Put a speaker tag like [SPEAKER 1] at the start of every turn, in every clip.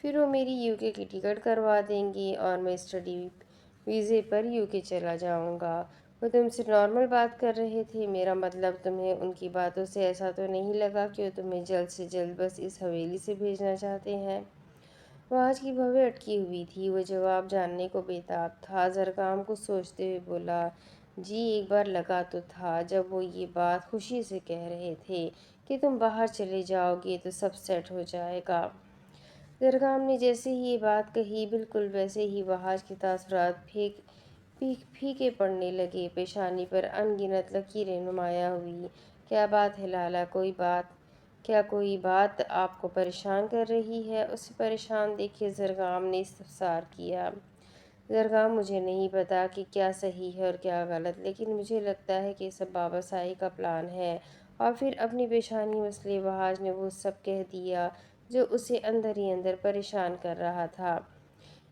[SPEAKER 1] پھر وہ میری UK کی ٹکٹ کروا دیں گے اور میں اسٹڈی ویزے پر UK چلا جاؤں گا۔ وہ تم سے نارمل بات کر رہے تھے، میرا مطلب تمہیں ان کی باتوں سے ایسا تو نہیں لگا کہ وہ تمہیں جلد سے جلد بس اس حویلی سے بھیجنا چاہتے ہیں؟ وہ آج کی بھویں اٹکی ہوئی تھی، وہ جواب جاننے کو بےتاب تھا۔ زرگام کو سوچتے ہوئے بولا، جی ایک بار لگا تو تھا جب وہ یہ بات خوشی سے کہہ رہے تھے کہ تم باہر چلے جاؤ گے تو سب سیٹ ہو جائے گا۔ زرگام نے جیسے ہی یہ بات کہی بالکل ویسے ہی وحاج کے تاثرات پھیکے پڑنے لگے، پیشانی پر ان گنت لکیریں نمایاں ہوئی۔ کیا بات ہے لالا، کیا کوئی بات آپ کو پریشان کر رہی ہے؟ اسے پریشان دیکھے زرگام نے استفسار کیا۔ زرگام، مجھے نہیں پتا کہ کیا صحیح ہے اور کیا غلط، لیکن مجھے لگتا ہے کہ یہ سب بابا سائی کا پلان ہے۔ اور پھر اپنی پیشانی مسئلے وحاج نے وہ سب کہہ دیا جو اسے اندر ہی اندر پریشان کر رہا تھا۔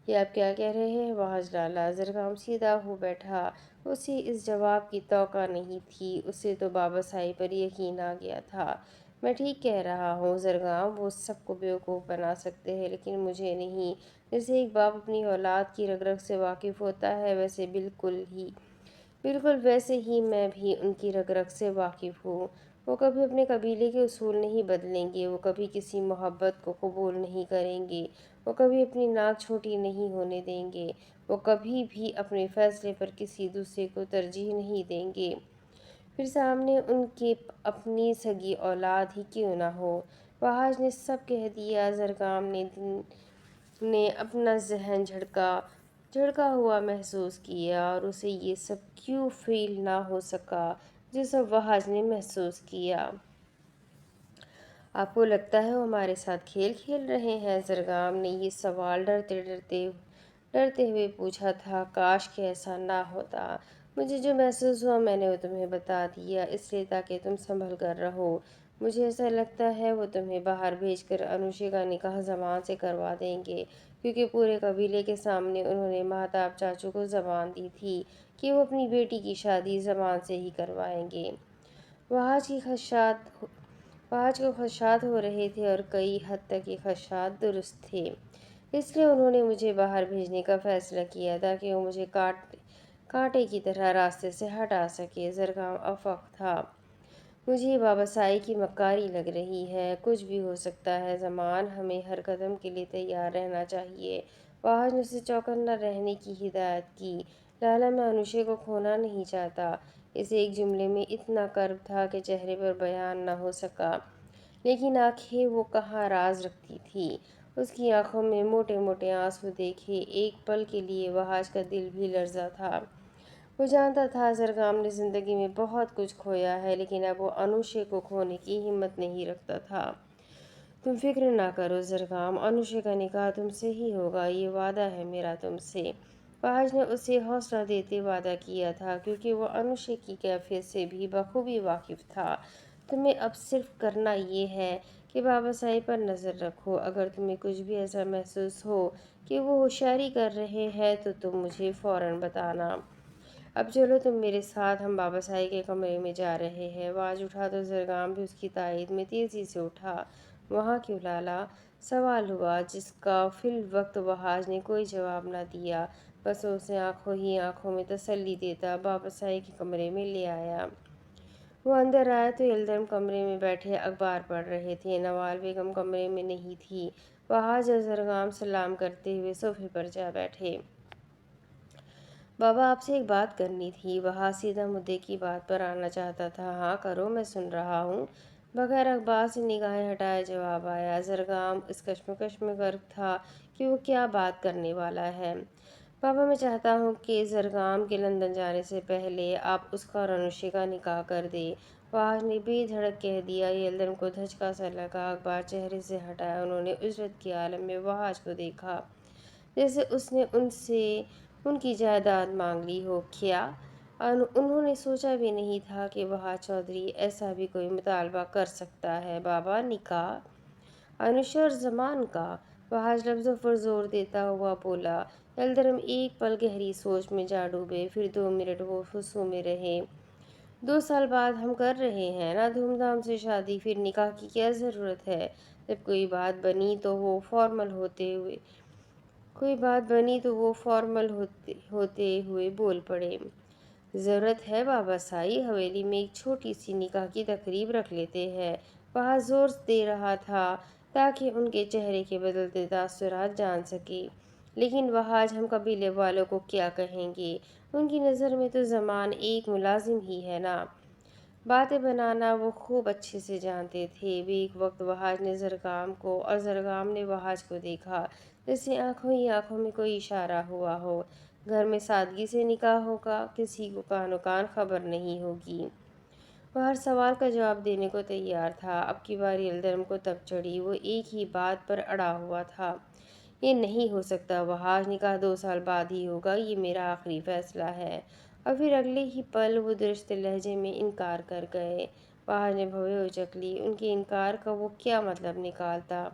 [SPEAKER 1] یہ آپ کیا کہہ رہے ہیں وحاج لالا؟ زرگام سیدھا ہو بیٹھا، اسے اس جواب کی توقع نہیں تھی، اسے تو بابا سائی پر یقین آ گیا تھا۔ میں ٹھیک کہہ رہا ہوں زرگام، وہ سب کو بیوقوف بنا سکتے ہیں لیکن مجھے نہیں۔ جیسے ایک باپ اپنی اولاد کی رگ رگ سے واقف ہوتا ہے، ویسے بالکل ویسے ہی میں بھی ان کی رگ رگ سے واقف ہوں۔ وہ کبھی اپنے قبیلے کے اصول نہیں بدلیں گے، وہ کبھی کسی محبت کو قبول نہیں کریں گے، وہ کبھی اپنی ناک چھوٹی نہیں ہونے دیں گے، وہ کبھی بھی اپنے فیصلے پر کسی دوسرے کو ترجیح نہیں دیں گے، پھر سامنے ان کے اپنی سگی اولاد ہی کیوں نہ ہو۔ وحاج نے سب کہہ دیا۔ زرگام نے اپنا ذہن جھڑکا ہوا محسوس کیا اور اسے یہ سب کیوں فیل نہ ہو سکا جو سب وحاج نے محسوس کیا۔ آپ کو لگتا ہے وہ ہمارے ساتھ کھیل کھیل رہے ہیں؟ زرگام نے یہ سوال ڈرتے ہوئے پوچھا تھا۔ کاش کہ ایسا نہ ہوتا۔ مجھے جو محسوس ہوا میں نے وہ تمہیں بتا دیا، اس لیے تاکہ تم سنبھل کر رہو۔ مجھے ایسا لگتا ہے وہ تمہیں باہر بھیج کر انوشے کا نکاح زمان سے کروا دیں گے، کیونکہ پورے قبیلے کے سامنے انہوں نے مہتاب چاچو کو زبان دی تھی کہ وہ اپنی بیٹی کی شادی زمان سے ہی کروائیں گے۔ وحاج کو خدشات ہو رہے تھے اور کئی حد تک یہ خدشات درست تھے، اس لیے انہوں نے مجھے باہر بھیجنے کا فیصلہ کیا تاکہ وہ مجھے کانٹے کی طرح راستے سے ہٹا سکے۔ زرگام افق تھا۔ مجھے یہ بابا سائی کی مکاری لگ رہی ہے، کچھ بھی ہو سکتا ہے زمان، ہمیں ہر قدم کے لیے تیار رہنا چاہیے۔ وحاج نے اسے چوکنا رہنے کی ہدایت کی۔ لالا، میں انوشے کو کھونا نہیں چاہتا۔ اسے ایک جملے میں اتنا کرب تھا کہ چہرے پر بیان نہ ہو سکا، لیکن آنکھیں وہ کہاں راز رکھتی تھیں۔ اس کی آنکھوں میں موٹے موٹے آنسو دیکھے ایک پل کے لیے وحاج کا دل بھی لرزا تھا۔ وہ جانتا تھا زرگام نے زندگی میں بہت کچھ کھویا ہے، لیکن اب وہ انوشے کو کھونے کی ہمت نہیں رکھتا تھا۔ تم فکر نہ کرو زرگام، انوشے کا نکاح تم سے ہی ہوگا، یہ وعدہ ہے میرا تم سے۔ وحاج نے اسے حوصلہ دیتے وعدہ کیا تھا، کیونکہ وہ انوشے کی کیفیت سے بھی بخوبی واقف تھا۔ تمہیں اب صرف کرنا یہ ہے کہ بابا سائی پر نظر رکھو، اگر تمہیں کچھ بھی ایسا محسوس ہو کہ وہ ہوشیاری کر رہے ہیں تو تم مجھے فوراً بتانا۔ اب چلو تم میرے ساتھ، ہم بابا سائی کے کمرے میں جا رہے ہیں۔ وحاج اٹھا تو زرگام بھی اس کی تائید میں تیزی سے اٹھا۔ وہاں کیوں لالا؟ سوال ہوا جس کا فی الوقت وحاج نے کوئی جواب نہ دیا، بس وہ اسے آنکھوں ہی آنکھوں میں تسلی دیتا بابا سائی کے کمرے میں لے آیا۔ وہ اندر آیا تو یلدرم کمرے میں بیٹھے اخبار پڑھ رہے تھے۔ نوال بیگم کمرے میں نہیں تھی۔ وحاج اور زرگام سلام کرتے ہوئے صوفے پر جا بیٹھے۔ بابا، آپ سے ایک بات کرنی تھی۔ وحاج سیدھا مدعے کی بات پر آنا چاہتا تھا۔ ہاں کرو، میں سن رہا ہوں۔ بغیر اخبار سے نگاہیں ہٹائے جواب آیا۔ زرگام اس کشمکش میں غرق تھا کہ وہ کیا بات کرنے والا ہے۔ بابا، میں چاہتا ہوں کہ زرگام کے لندن جانے سے پہلے آپ اس کا اور انوشے کا نکاح کر دیں۔ وحاج نے بے دھڑک کہہ دیا۔ یلدرم کو دھچکا سا لگا، اخبار چہرے سے ہٹایا۔ انہوں نے اجرت کے عالم میں وحاج کو دیکھا، جیسے اس نے ان سے ان کی جائیداد مانگ لی ہو۔ کیا؟ انہوں نے سوچا بھی نہیں تھا کہ وحاج چودھری ایسا بھی کوئی مطالبہ کر سکتا ہے۔ بابا، نکاح انوشے اور زمان کا؟ وحاج لفظوں پر زور دیتا ہوا بولا۔ یلدرم ایک پل گہری سوچ میں جا ڈوبے، پھر 2 منٹ وہ خصوص میں رہے۔ 2 سال بعد ہم کر رہے ہیں نا دھوم دھام سے شادی، پھر نکاح کی کیا ضرورت ہے؟ جب کوئی بات بنی تو وہ فارمل ہوتے ہوئے بول پڑے۔ ضرورت ہے بابا سائی، حویلی میں ایک چھوٹی سی نکاح کی تقریب رکھ لیتے ہیں۔ وہاں زور دے رہا تھا تاکہ ان کے چہرے کے بدلتے تاثرات جان سکے۔ لیکن وہاج ہم قبیلے والوں کو کیا کہیں گے؟ ان کی نظر میں تو زمان ایک ملازم ہی ہے نا۔ باتیں بنانا وہ خوب اچھے سے جانتے تھے۔ ایک وقت وہاج نے زرگام کو اور زرگام نے وہاج کو دیکھا، جیسے آنکھوں ہی آنکھوں میں کوئی اشارہ ہوا ہو۔ گھر میں سادگی سے نکاح ہوگا، کسی کو کانو کان خبر نہیں ہوگی۔ وہ ہر سوال کا جواب دینے کو تیار تھا۔ اب کی باری یلدرم کو تب چڑھی، وہ ایک ہی بات پر اڑا ہوا تھا۔ یہ نہیں ہو سکتا وہاج، نکاح 2 سال بعد ہی ہوگا، یہ میرا آخری فیصلہ ہے۔ اور پھر اگلے ہی پل وہ درشت لہجے میں انکار کر گئے۔ وہاج نے بھویں اچک لی۔ ان کے انکار کا وہ کیا مطلب نکالتا؟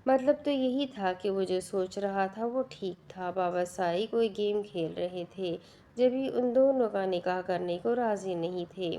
[SPEAKER 1] مطلب تو یہی تھا کہ وہ جو سوچ رہا تھا وہ ٹھیک تھا۔ بابا سائی کوئی گیم کھیل رہے تھے، جبھی ان دونوں کا نکاح کرنے کو راضی نہیں تھے۔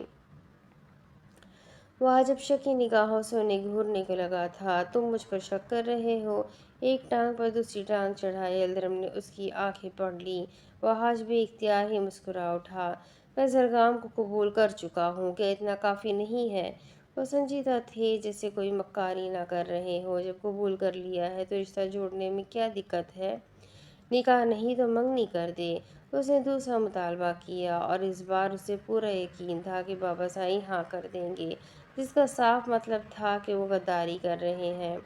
[SPEAKER 1] وہ جب شکی نگاہوں سے انہیں گھورنے کو لگا تھا۔ تم مجھ پر شک کر رہے ہو؟ ایک ٹانگ پر دوسری ٹانگ چڑھائے یلدرم نے اس کی آنکھیں پڑھ لیں۔ وہاج بے اختیار ہی مسکرا اٹھا۔ میں زرگام کو قبول کر چکا ہوں، کیا اتنا کافی نہیں ہے؟ وہ سنجیدہ تھے، جیسے کوئی مکاری نہ کر رہے ہو۔ جب قبول کر لیا ہے تو رشتہ جوڑنے میں کیا دقت ہے؟ نکاح نہیں تو منگنی کر دے۔ اس نے دوسرا مطالبہ کیا، اور اس بار اسے پورا یقین تھا کہ بابا سائی ہاں کر دیں گے، جس کا صاف مطلب تھا کہ وہ غداری کر رہے ہیں۔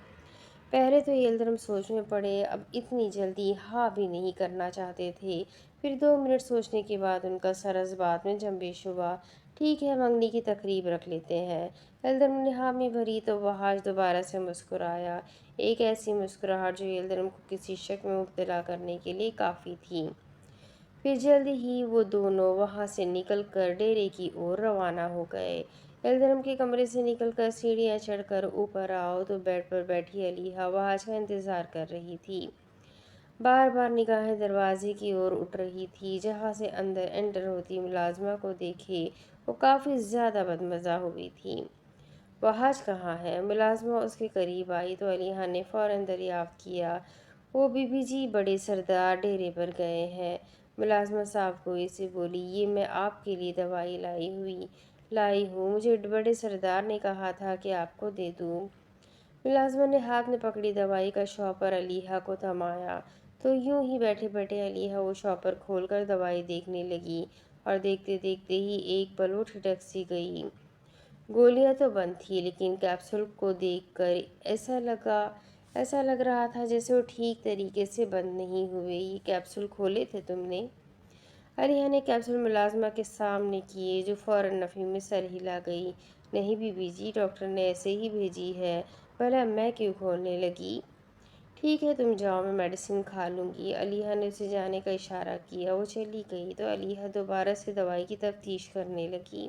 [SPEAKER 1] پہلے تو یلدرم سوچ میں پڑے، اب اتنی جلدی ہاں بھی نہیں کرنا چاہتے تھے۔ پھر 2 منٹ سوچنے کے بعد ان کا سر اس بات میں جنبش ہوا۔ ٹھیک ہے، منگنی کی تقریب رکھ لیتے ہیں۔ یلدرم نے حامی بھری تو وہاج دوبارہ سے مسکرایا، ایک ایسی مسکراہٹ جو یلدرم کو کسی شک میں مبتلا کرنے کے لیے کافی تھی۔ پھر جلد ہی وہ دونوں وہاں سے نکل کر ڈیرے کی اور روانہ ہو گئے۔ یلدرم کے کمرے سے نکل کر سیڑھیاں چڑھ کر اوپر آؤ تو بیڈ پر بیٹھی علیحہ وہاج کا انتظار کر رہی تھی۔ بار بار نگاہیں دروازے کی اور اٹھ رہی تھی، جہاں سے اندر انٹر ہوتی ملازمہ کو دیکھے وہ کافی زیادہ بدمزہ ہوئی تھی۔ وہاج کہاں ہے؟ ملازمہ اس کے قریب آئی تو علیحہ نے فوراً دریافت کیا، وہ بی بی جی بڑے سردار ڈیرے پر گئے ہیں۔ ملازمہ صاف گوئی سے بولی، یہ میں آپ کے لیے دوائی لائی ہوں، مجھے بڑے سردار نے کہا تھا کہ آپ کو دے دوں۔ ملازمہ نے ہاتھ میں پکڑی دوائی کا شاپر علیحہ کو تھمایا تو یوں ہی بیٹھے بیٹھے علیحہ وہ شاپر کھول کر دوائی دیکھنے لگی، اور دیکھتے دیکھتے ہی ایک پل وہ ٹھٹک سی گئی۔ گولیاں تو بند تھی، لیکن کیپسول کو دیکھ کر ایسا لگ رہا تھا جیسے وہ ٹھیک طریقے سے بند نہیں ہوئے۔ یہ کیپسول کھولے تھے تم نے؟ علیحہ نے کیپسول ملازمہ کے سامنے کیے، جو فوراً نفی میں سر ہلا گئی۔ نہیں بی بی جی، ڈاکٹر نے ایسے ہی بھیجی ہے، بھلا میں کیوں کھولنے لگی؟ ٹھیک ہے تم جاؤ، میں میڈیسن کھا لوں گی۔ علیحہ نے اسے جانے کا اشارہ کیا۔ وہ چلی گئی تو علیحہ دوبارہ سے دوائی کی تفتیش کرنے لگی۔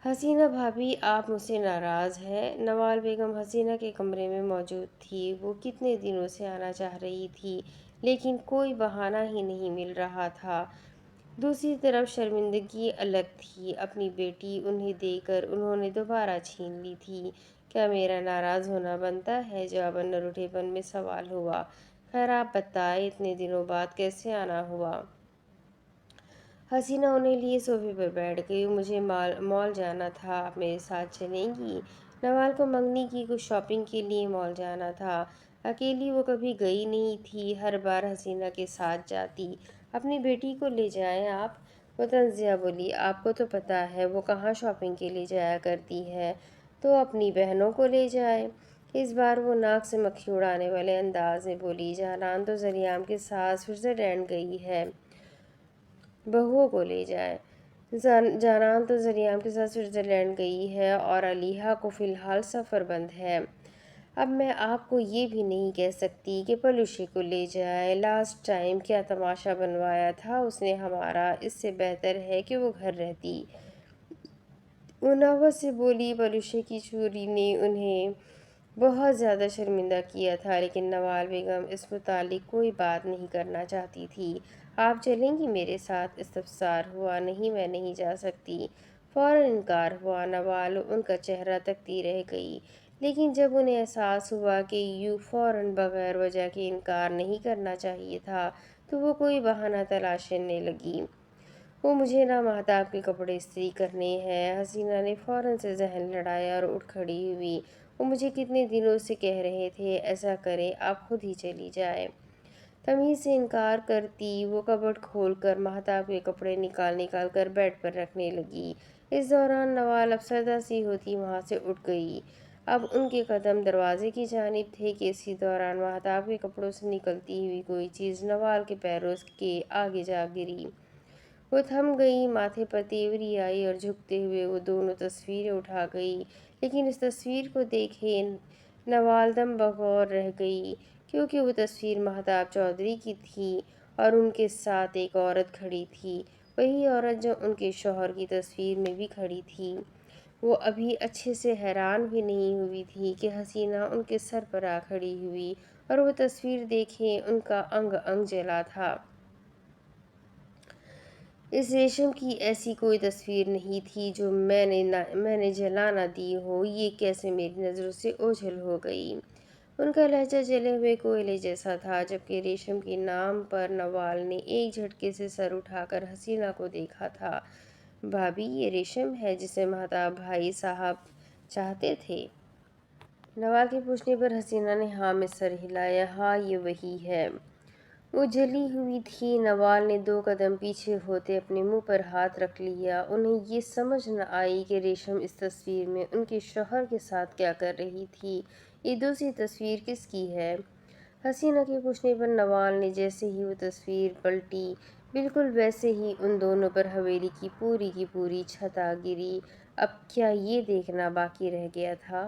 [SPEAKER 1] حسینہ بھابھی، آپ مجھ سے ناراض ہیں؟ نوال بیگم حسینہ کے کمرے میں موجود تھی۔ وہ کتنے دنوں سے آنا چاہ رہی تھی، لیکن کوئی بہانہ ہی نہیں مل رہا تھا۔ دوسری طرف شرمندگی الگ تھی، اپنی بیٹی انہیں دے کر انہوں نے دوبارہ چھین لی تھی۔ کیا میرا ناراض ہونا بنتا ہے؟ جواباً نہ روٹھے پن میں سوال ہوا۔ خیر آپ بتائیں، اتنے دنوں بعد کیسے آنا ہوا؟ حسینہ انہیں لیے صوفے پر بیٹھ گئی۔ مجھے مال جانا تھا، آپ میرے ساتھ چلیں گی؟ نوال کو منگنی کی کچھ شاپنگ کے لیے مال جانا تھا۔ اکیلی وہ کبھی گئی نہیں تھی، ہر بار حسینہ کے ساتھ جاتی۔ اپنی بیٹی کو لے جائیں آپ، وہ تنزیہ بولی۔ آپ کو تو پتہ ہے وہ کہاں شاپنگ کے لیے جایا کرتی ہے، تو اپنی بہنوں کو لے جائے۔ اس بار وہ ناک سے مکھی اڑانے والے انداز میں بولی، جانان تو زریام کے ساتھ سوئٹزرلینڈ گئی ہے، بہوؤں کو لے جائے۔ جانان تو زریام کے ساتھ سوئٹزرلینڈ گئی ہے اور علیحہ کو فی الحال سفر بند ہے۔ اب میں آپ کو یہ بھی نہیں کہہ سکتی کہ پلوشے کو لے جائے۔ لاسٹ ٹائم کیا تماشا بنوایا تھا اس نے ہمارا، اس سے بہتر ہے کہ وہ گھر رہتی۔ وہ نوبت سے بولی۔ پلوشے کی چوری نے انہیں بہت زیادہ شرمندہ کیا تھا، لیکن نوال بیگم اس متعلق کوئی بات نہیں کرنا چاہتی تھی۔ آپ چلیں گی میرے ساتھ؟ استفسار ہوا۔ نہیں، میں نہیں جا سکتی، فوراً انکار ہوا۔ نوال ان کا چہرہ تکتی رہ گئی، لیکن جب انہیں احساس ہوا کہ یوں فوراً بغیر وجہ کے انکار نہیں کرنا چاہیے تھا تو وہ کوئی بہانہ تلاشنے لگی۔ وہ مجھے نہ مہتاب کے کپڑے استری کرنے ہیں۔ حسینہ نے فوراً سے ذہن لڑایا اور اٹھ کھڑی ہوئی۔ وہ مجھے کتنے دنوں سے کہہ رہے تھے ایسا کریں، آپ خود ہی چلی جائیں۔ تمیز سے انکار کرتی وہ کبرڈ کھول کر مہتاب کے کپڑے نکال کر بیڈ پر رکھنے لگی۔ اس دوران نوال افسردہ سی ہوتی وہاں سے اٹھ گئی۔ اب ان کے قدم دروازے کی جانب تھے کہ اسی دوران مہتاب کے کپڑوں سے نکلتی ہوئی کوئی چیز نوال کے پیروں کے آگے جا گری۔ وہ تھم گئی، ماتھے پر تیوری آئی اور جھکتے ہوئے وہ دونوں تصویریں اٹھا گئی، لیکن اس تصویر کو دیکھے نوال دم بغور رہ گئی، کیونکہ وہ تصویر مہتاب چودھری کی تھی اور ان کے ساتھ ایک عورت کھڑی تھی، وہی عورت جو ان کے شوہر کی تصویر میں بھی کھڑی تھی۔ وہ ابھی اچھے سے حیران بھی نہیں ہوئی تھی کہ حسینہ ان کے سر پر آ کھڑی ہوئی اور وہ تصویر دیکھے ان کا انگ انگ جلا تھا۔ اس ریشم کی ایسی کوئی تصویر نہیں تھی جو میں نے جلا نہ دی ہو، یہ کیسے میری نظروں سے اوجھل ہو گئی۔ ان کا لہجہ جلے ہوئے کوئلے جیسا تھا، جبکہ ریشم کے نام پر نوال نے ایک جھٹکے سے سر اٹھا کر حسینہ کو دیکھا تھا۔ بھابی، یہ ریشم ہے جسے مہتاب بھائی صاحب چاہتے تھے؟ نوال کے پوچھنے پر حسینہ نے ہاں میں سر ہلایا۔ ہاں، یہ وہی ہے۔ وہ جلی ہوئی تھی۔ نوال نے دو قدم پیچھے ہوتے اپنے منہ پر ہاتھ رکھ لیا۔ انہیں یہ سمجھ نہ آئی کہ ریشم اس تصویر میں ان کے شوہر کے ساتھ کیا کر رہی تھی۔ یہ دوسری تصویر کس کی ہے؟ حسینہ کے پوچھنے پر نوال نے جیسے ہی وہ تصویر پلٹی، بالکل ویسے ہی ان دونوں پر حویلی کی پوری چھت آ گری۔ اب کیا یہ دیکھنا باقی رہ گیا تھا